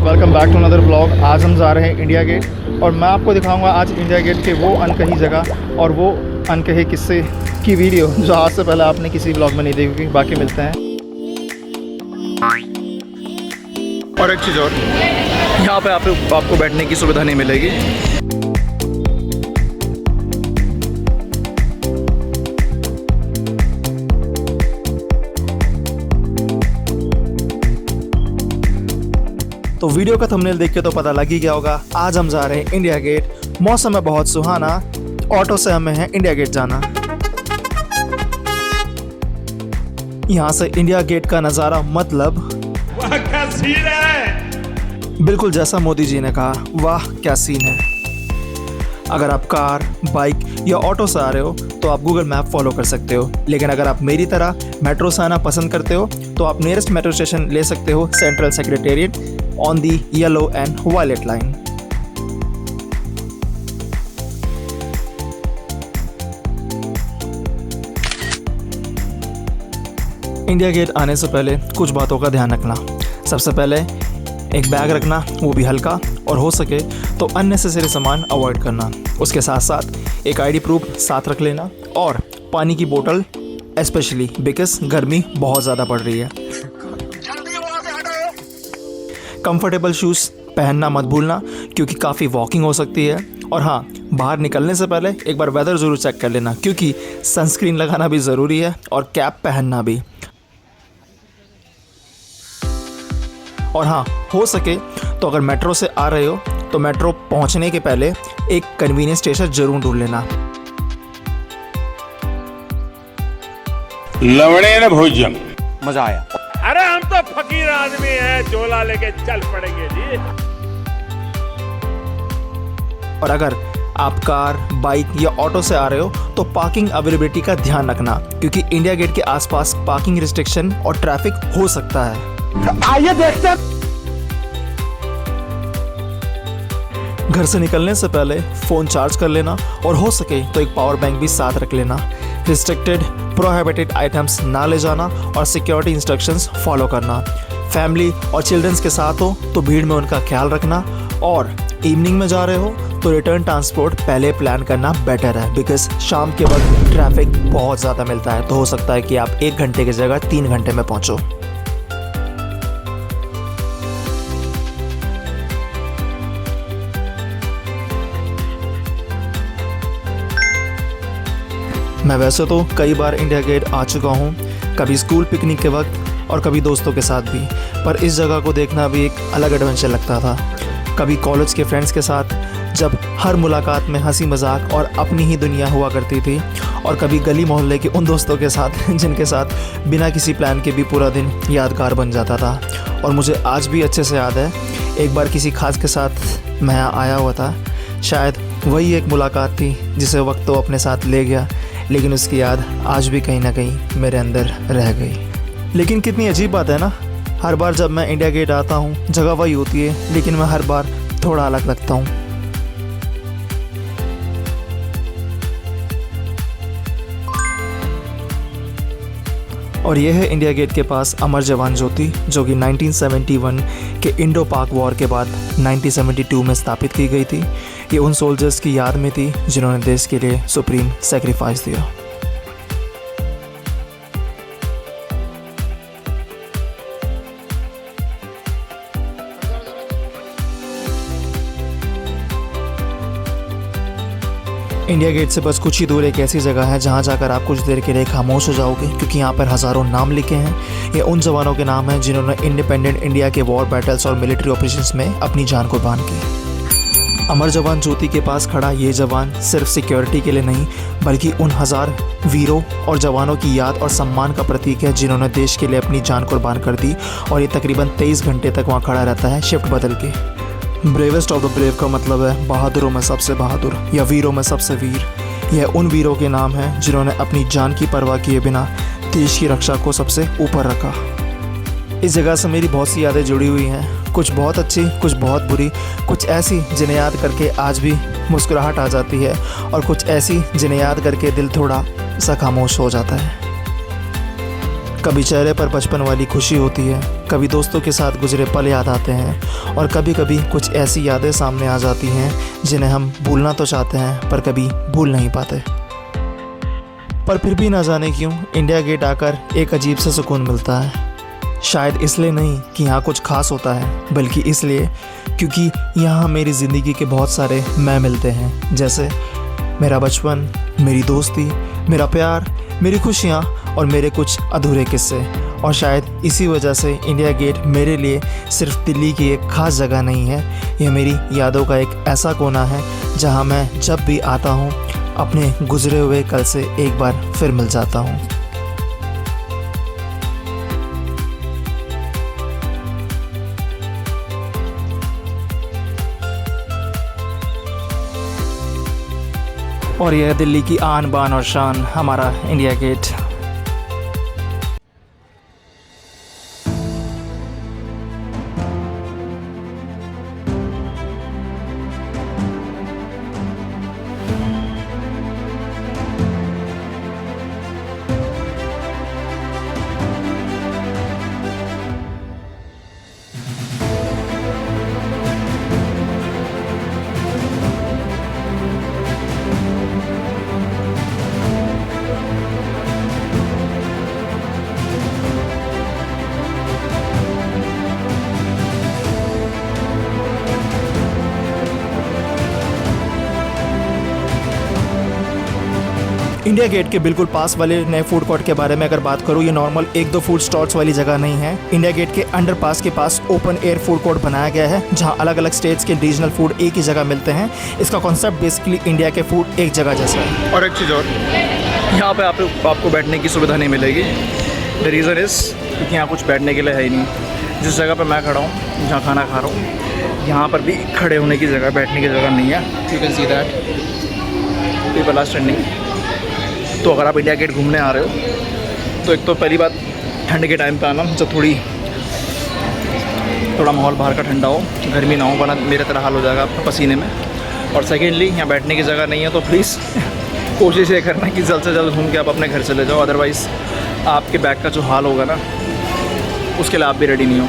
Welcome back to another blog. आज हम जा रहे हैं इंडिया गेट और मैं आपको दिखाऊंगा आज इंडिया गेट के वो अनकही जगह और वो अनकहे किस्से की वीडियो जो आज से पहले आपने किसी ब्लॉग में नहीं देखी होगी। बाकी मिलते हैं। और एक चीज़ और, यहाँ पे आपको बैठने की सुविधा नहीं मिलेगी। तो वीडियो का थंबनेल देख के तो पता लग ही गया होगा, आज हम जा रहे हैं इंडिया गेट। मौसम है बहुत सुहाना, ऑटो से हमें है इंडिया गेट जाना। यहाँ से इंडिया गेट का नज़ारा मतलब वाह क्या सीन है, बिल्कुल जैसा मोदी जी ने कहा, वाह क्या सीन है। अगर आप कार, बाइक या ऑटो से आ रहे हो तो आप गूगल मैप फॉलो कर सकते हो, लेकिन अगर आप मेरी तरह मेट्रो से आना पसंद करते हो तो आप नियरेस्ट मेट्रो स्टेशन ले सकते हो, central secretariat on the yellow and violet line। India Gate आने से पहले कुछ बातों का ध्यान रखना। सबसे पहले एक बैग रखना, वो भी हल्का, और हो सके तो अननेसेसरी सामान अवॉइड करना। उसके साथ साथ एक आईडी प्रूफ साथ रख लेना और पानी की बोतल, स्पेशली बिकॉज गर्मी बहुत ज़्यादा पड़ रही है। कंफर्टेबल शूज़ पहनना मत भूलना क्योंकि काफ़ी वॉकिंग हो सकती है। और हाँ, बाहर निकलने से पहले एक बार वेदर ज़रूर चेक कर लेना क्योंकि सनस्क्रीन लगाना भी ज़रूरी है और कैप पहनना भी। और हाँ, हो सके तो अगर मेट्रो से आ रहे हो तो मेट्रो पहुंचने के पहले एक कन्वीनियंस स्टेशन ज़रूर ढूंढ लेना। लवणेन भोजन मजा आया। अरे हम तो फकीर आदमी हैं, झोला लेके चल पड़ेंगे जी। और अगर आप कार, बाइक या ऑटो से आ रहे हो तो पार्किंग अवेलेबिलिटी का ध्यान रखना क्योंकि इंडिया गेट के आसपास पार्किंग रिस्ट्रिक्शन और ट्रैफिक हो सकता है। आइए देखते हैं। घर से निकलने से पहले फ़ोन चार्ज कर लेना और हो सके तो एक पावर बैंक भी साथ रख लेना। रिस्ट्रिक्टेड प्रोहिबिटेड आइटम्स ना ले जाना और सिक्योरिटी इंस्ट्रक्शंस फॉलो करना। फैमिली और चिल्ड्रंस के साथ हो तो भीड़ में उनका ख्याल रखना। और इवनिंग में जा रहे हो तो रिटर्न ट्रांसपोर्ट पहले प्लान करना बेटर है बिकॉज शाम के वक्त ट्रैफिक बहुत ज़्यादा मिलता है, तो हो सकता है कि आप 1 घंटे की जगह 3 घंटे में पहुँचो। मैं वैसे तो कई बार इंडिया गेट आ चुका हूँ, कभी स्कूल पिकनिक के वक्त और कभी दोस्तों के साथ भी, पर इस जगह को देखना भी एक अलग एडवेंचर लगता था। कभी कॉलेज के फ्रेंड्स के साथ जब हर मुलाकात में हंसी मजाक और अपनी ही दुनिया हुआ करती थी, और कभी गली मोहल्ले के उन दोस्तों के साथ जिनके साथ बिना किसी प्लान के भी पूरा दिन यादगार बन जाता था। और मुझे आज भी अच्छे से याद है, एक बार किसी खास के साथ मैं आया हुआ था। शायद वही एक मुलाकात थी जिसे वक्त तो अपने साथ ले गया, लेकिन उसकी याद आज भी कहीं ना कहीं मेरे अंदर रह गई। लेकिन कितनी अजीब बात है ना, हर बार जब मैं इंडिया गेट आता हूँ जगह वही होती है, लेकिन मैं हर बार थोड़ा अलग लगता हूँ। और यह है इंडिया गेट के पास अमर जवान ज्योति, जो कि 1971 के इंडो पाक वॉर के बाद 1972 में स्थापित की गई थी। ये उन सोल्जर्स की याद में थी जिन्होंने देश के लिए सुप्रीम सेक्रीफाइस दिया। इंडिया गेट से बस कुछ ही दूर एक ऐसी जगह है जहां जाकर आप कुछ देर के लिए खामोश हो जाओगे क्योंकि यहां पर हज़ारों नाम लिखे हैं। ये उन जवानों के नाम हैं जिन्होंने इंडिपेंडेंट इंडिया के वॉर बैटल्स और मिलिट्री ऑपरेशंस में अपनी जान कुर्बान की। अमर जवान ज्योति के पास खड़ा ये जवान सिर्फ सिक्योरिटी के लिए नहीं बल्कि उन 1000 वीरों और जवानों की याद और सम्मान का प्रतीक है जिन्होंने देश के लिए अपनी जान कुर्बान कर दी। और ये तकरीबन 23 घंटे तक वहाँ खड़ा रहता है शिफ्ट बदल के। ब्रेवेस्ट ऑफ द ब्रेव का मतलब है बहादुरों में सबसे बहादुर या वीरों में सबसे वीर। यह उन वीरों के नाम हैं जिन्होंने अपनी जान की परवाह किए बिना देश की रक्षा को सबसे ऊपर रखा। इस जगह से मेरी बहुत सी यादें जुड़ी हुई हैं, कुछ बहुत अच्छी, कुछ बहुत बुरी, कुछ ऐसी जिन्हें याद करके आज भी मुस्कुराहट आ जाती है और कुछ ऐसी जिन्हें याद करके दिल थोड़ा सा खामोश हो जाता है। कभी चेहरे पर बचपन वाली खुशी होती है कभी दोस्तों के साथ गुजरे पल याद आते हैं और कभी कभी कुछ ऐसी यादें सामने आ जाती हैं जिन्हें हम भूलना तो चाहते हैं पर कभी भूल नहीं पाते। पर फिर भी ना जाने क्यों इंडिया गेट आकर एक अजीब सा सुकून मिलता है। शायद इसलिए नहीं कि यहाँ कुछ खास होता है, बल्कि इसलिए क्योंकि यहाँ मेरी ज़िंदगी के बहुत सारे मैं मिलते हैं, जैसे मेरा बचपन, मेरी दोस्ती, मेरा प्यार, मेरी खुशियाँ और मेरे कुछ अधूरे किस्से। और शायद इसी वजह से इंडिया गेट मेरे लिए सिर्फ दिल्ली की एक ख़ास जगह नहीं है, यह मेरी यादों का एक ऐसा कोना है जहाँ मैं जब भी आता हूँ अपने गुजरे हुए कल से एक बार फिर मिल जाता हूँ। और यह दिल्ली की आन बान और शान, हमारा इंडिया गेट। इंडिया गेट के बिल्कुल पास वाले नए फूड कोर्ट के बारे में अगर बात करूँ, ये नॉर्मल एक दो फूड स्टॉल्स वाली जगह नहीं है। इंडिया गेट के अंडरपास के पास ओपन एयर फूड कोर्ट बनाया गया है जहां अलग अलग स्टेट्स के रीजनल फूड एक ही जगह मिलते हैं। इसका कॉन्सेप्ट बेसिकली इंडिया के फूड एक जगह जैसा है। और एक चीज़ और, यहाँ पे आपको बैठने की सुविधा नहीं मिलेगी। द रीज़न इज़ क्योंकि यहाँ कुछ बैठने के लिए है ही नहीं। जिस जगह पर मैं खड़ा हूँ, जहाँ खाना खा रहा हूँ, यहाँ पर भी खड़े होने की जगह, बैठने की जगह नहीं है। You can see that people are standing. तो अगर आप इंडिया गेट घूमने आ रहे हो तो एक तो पहली बात ठंड के टाइम पे आना, जब थोड़ा माहौल बाहर का ठंडा हो, गर्मी ना हो, वरना मेरे तरह हाल हो जाएगा आपका पसीने में। और सेकेंडली यहाँ बैठने की जगह नहीं है, तो प्लीज़ कोशिश ये करना कि जल्द से जल्द घूम के आप अपने घर चले जाओ, अदरवाइज़ आपके बैग का जो हाल होगा ना, उसके लिए आप भी रेडी नहीं हो।